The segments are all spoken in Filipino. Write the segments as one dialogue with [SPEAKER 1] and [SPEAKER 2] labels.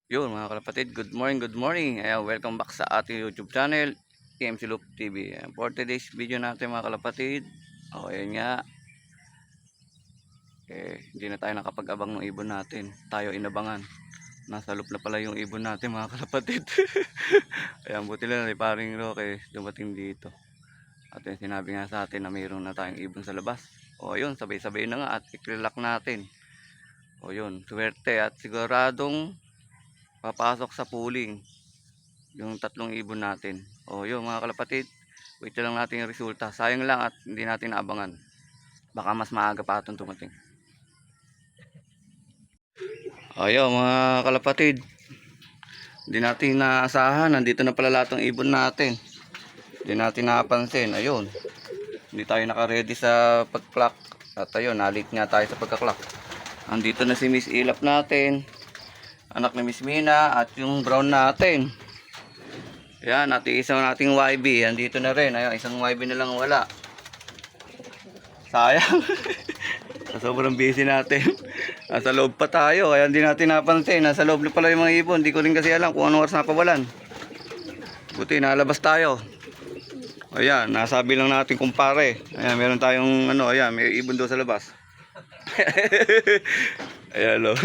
[SPEAKER 1] Yun mga kalapatid, good morning, good morning. Welcome back sa ating YouTube channel, TMC Loop TV. For today's video natin mga kalapatid, ayun nga, hindi na tayo nakapag-abang ng ibon natin. Tayo inabangan. Nasa loop na pala yung ibon natin mga kalapatid. Ayan, buti lang ay paring Roque dumating dito. At yung sinabi nga sa atin na mayroon na tayong ibon sa labas. O yun, sabay-sabay na nga at ikrilak natin. O yun, swerte at siguradong papasok sa pooling yung tatlong ibon natin. O yun mga kalapatid, wait lang natin yung resulta. Sayang lang at hindi natin naabangan. Baka mas maaga pa itong tumating. O yun mga kalapatid, hindi natin naasahan. Nandito na pala lahat ng ibon natin. Hindi natin napansin. Ayun, hindi tayo naka-ready sa pag-clock. At ayun, nalit nga tayo sa pagka-clock. Andito na si Miss Ilap natin, anak ni Miss Mina, at yung brown natin. Yan, at isang nating YB. Andito na rin. Ayun, isang YB na lang wala. Sayang. Sobrang busy natin. Nasa loob pa tayo. Kaya hindi natin napansin. Nasa loob na pala yung mga ibon. Hindi ko rin kasi alam kung anong oras napawalan. Buti nalabas tayo. Ayan, nasabi lang natin kumpare. Ayan, meron tayong ano, ayan, may ibon doon sa labas. Ayan o.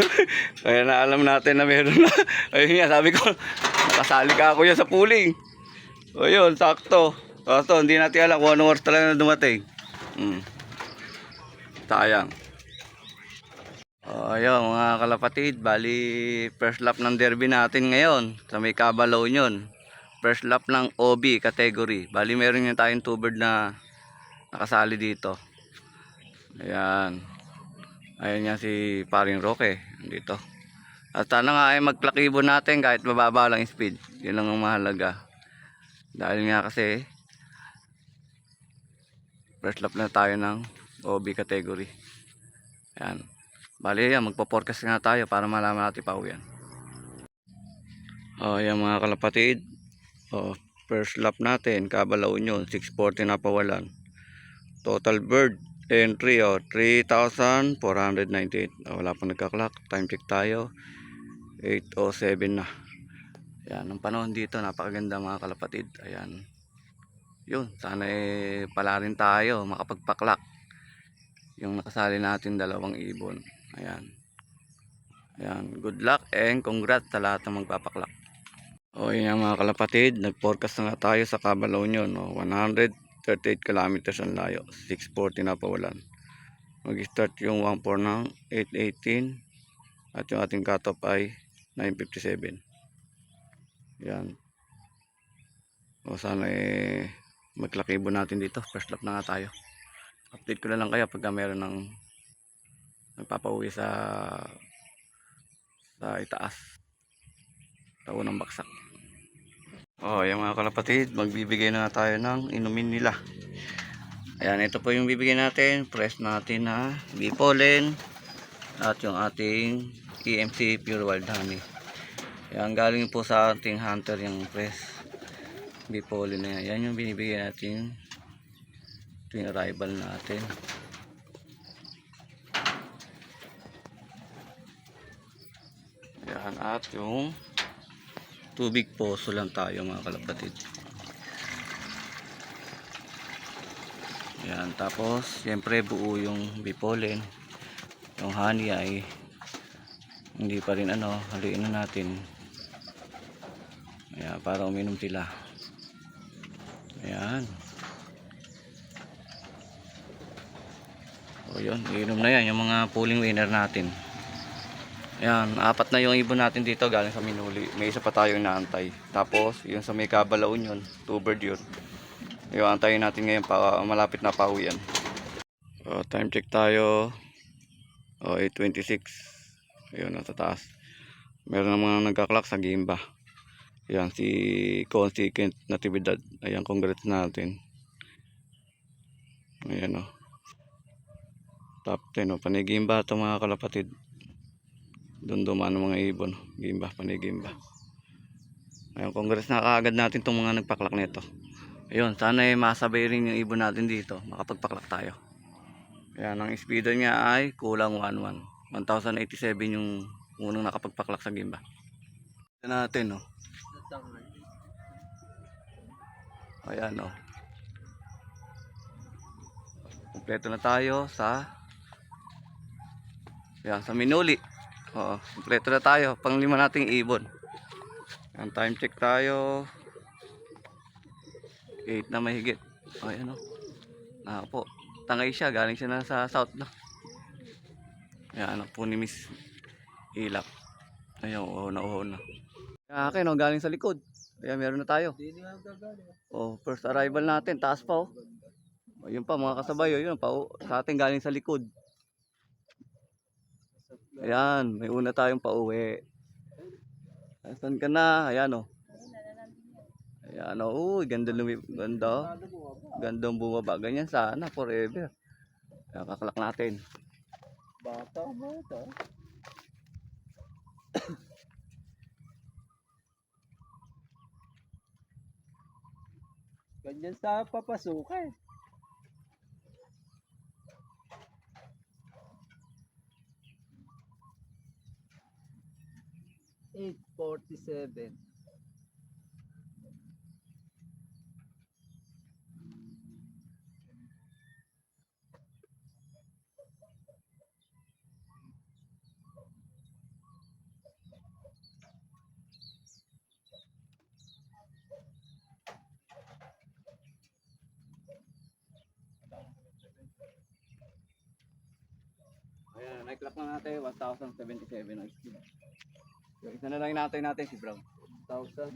[SPEAKER 1] Kaya na alam natin na meron na. Ayun nga, sabi ko, nakasali ka ako yan sa pooling. O yun, sakto. Sakto, hindi natin alam kung anong oras talaga na dumating. Sayang. Ayun mga kalapatid, bali first lap ng derby natin ngayon sa may Cabalaw yun. First lap ng OB category. Bali meron yung tayong two bird na nakasali dito. Ayan. Ayun yan si paring Roque dito. At sana nga ay magplakibo natin kahit mababa lang yung speed. Yun lang ang mahalaga. Dahil nga kasi first lap na tayo ng OB category. Ayan. Bali yan, magpo-forecast nga tayo para malaman natin pa uwian. Ayan mga kalapatid. First lap natin, Cabalaw Union, 640 na pawalan. Total bird entry 3,498. Wala pang nagka-clock. Time check tayo. 8:07 na. Ayan, ang panahon dito napakaganda mga kalapatid. Ayan. Yun, sana pala rin tayo makapagpa-clock. Yung nakasali natin dalawang ibon. Ayan. Ayan, good luck and congrats sa lahat ng magpapa-clock. Yan mga kalapatid, nag-forecast na nga tayo sa Cabalaw nyo, no? 138 kilometers ang layo, 640 na pawalan. Mag-start yung 14 ng 818 at yung ating cutoff ay 957. Yan. Sana maglakibo natin dito. First lap na nga tayo. Update ko na lang kaya pagka meron ng nagpapauwi sa itaas. Sa unang baksak. Yung mga kalapatid, magbibigay na tayo ng inumin nila. Ayan, ito po yung bibigyan natin. Press natin na bee pollen at yung ating EMC Pure Wild Honey. Ayan, galing po sa ating hunter yung press bee pollen na yan. Yan yung binibigyan natin tuwing arrival natin. Ayan, at yung tubig poso lang tayo mga kalapatid. Ayan, tapos siyempre buo yung bee pollen. Yung honey ay hindi pa rin haluin na natin. Ayan, para uminom sila. Ayan. Yun, iinom na yan yung mga pooling winner natin. Ayan, apat na yung ibon natin dito galing sa Minuli. May isa pa tayong inaantay. Tapos, yung sa may Cabalaw yun, two bird yun. Yung antayin natin ngayon pa malapit na pauwian. Time check tayo. 8:26. Ayun, nasa taas. Meron mga nagka-clock sa Gimba. Ayan, si Consequent Natividad. Ayan, congrats natin. Ayan Top 10 Panigimba ito mga kalapatid. Doon dumaan ng mga ibon. Gimba, Panigimba. Ayun, congrats na kaagad natin itong mga nagpaklak nito. Ayun, sana masabay rin yung ibon natin dito. Makapagpaklak tayo. Ayan, ang speedo niya ay kulang 11. 1087 yung unang nakapagpaklak sa Gimba. Ito natin, oh. Ayan, oh. Kompleto na tayo sa Minuli. Oo, kompleto na tayo. Pang-5 nating ibon. Ang time check tayo. 8 na mahigit. Ayan, oh. Po. Tangay siya. Galing siya na sa south na. Ayan, po ni Miss Ilap. Ayan, uho na. Akin, oh, galing sa likod. Ayan, meron na tayo. Oh, first arrival natin. Taas pa, oh. Ayun pa mga kasabay, yun pa, oh, sa atin galing sa likod. Ayan, may una tayong pauwi. Saan ka na? Ayan, oh. Ayan, oh. Uy, ganda ganda. Gandang bumaba. Ganyan sana forever. Ayan, kakalak natin.
[SPEAKER 2] Bata. Ganyan sa papasukan. 8:47.
[SPEAKER 1] Ayan, nai-clock na natin 1,077 ang speed. Yung isa na lang natin si Brown.
[SPEAKER 2] 1,000.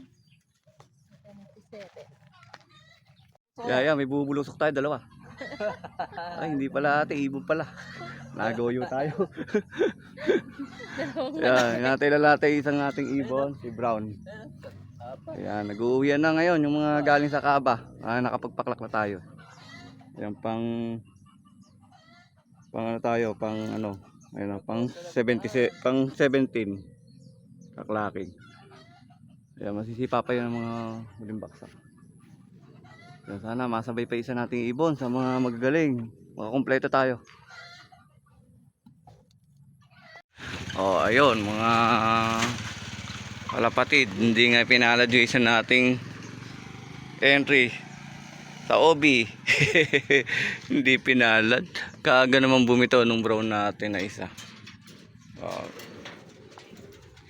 [SPEAKER 1] Yeah, may bubulusok tayo, dalawa. Ay, hindi pala ate, ibon pala. Nagoyo tayo. Ayan, hinatay na natin isang ating ibon, si Brown. Ayan, nag-uuwian na ngayon yung mga galing sa Kaba. Nakapagpaklak na tayo. Ayan, pang ano tayo, ayun, pang 17 kaklaking. Ayan, masisipa pa yun ang mga huling baksak. Ayan, sana masabay pa isa nating ibon sa mga magagaling. Makakompleto tayo. Oh, ayun mga kalapatid, hindi nga pinalad yung isa nating entry sa OB. Hindi pinalad. Kaaga naman bumitaw nung brown natin na isa.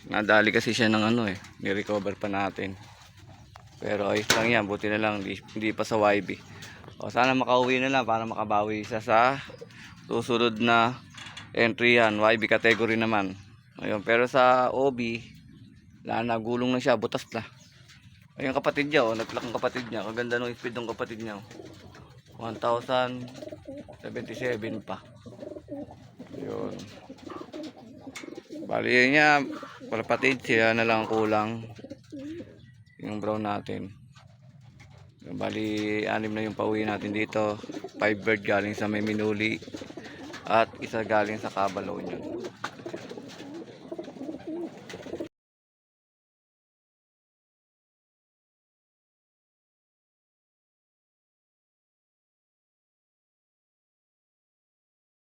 [SPEAKER 1] Nadali kasi siya ng ni-recover pa natin. Pero ayos lang yan, buti na lang hindi pa sa YB. Sana makauwi na lang para makabawi isa sa susunod na entry yan, YB category naman. Ayun, pero sa OB nagulong na siya, butas na. Ayun kapatid niya, nag-clock ang kapatid niya. Kaganda ng speed ng kapatid niya. 1,077 pa. Ayun. Bali yun niya, kalapatid siya na lang kulang. Yung brown natin. Bali 6 na yung pauwi natin dito. 5 bird galing sa may Minuli at isa galing sa Cabalaw niya.